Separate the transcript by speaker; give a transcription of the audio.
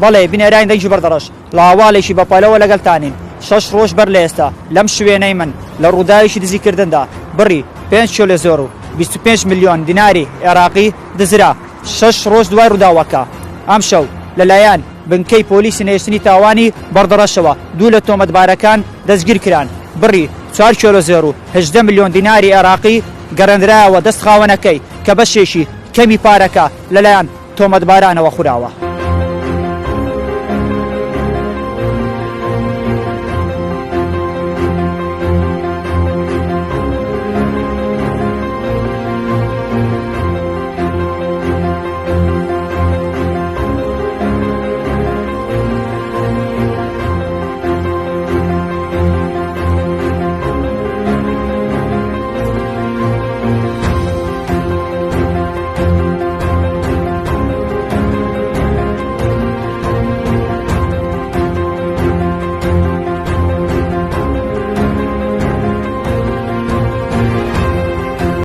Speaker 1: بەڵێ بنێرانی دەنگی بەردەڕەش لاواڵێکی بەپەلەوە لەگەڵتانین 6 ڕۆژ بەر لە ئێستا لەم شوێنەی من لە ڕووداویشی دزیکردندا بڕی 5 کیلۆ زۆر و 25 ملیۆن دیناری عێراقی دزرا 6 ڕۆژ دوای ڕووداوەکە. ئەم شەو لەلایەن بنکەی پۆلیسی نێشتنی تاوانی بەردەڕەشەوە دوو لە تۆمەتبارەکان دەستگیر کران بڕی 4 کیلۆ زۆر و 18 ملیۆن دیناری عێراقی گەڕێنرایەوە دەست خاوەنەکەی کە بەشێکی کەمی پارەکە لەلایەن تۆمەتبارانەوە خوراوە.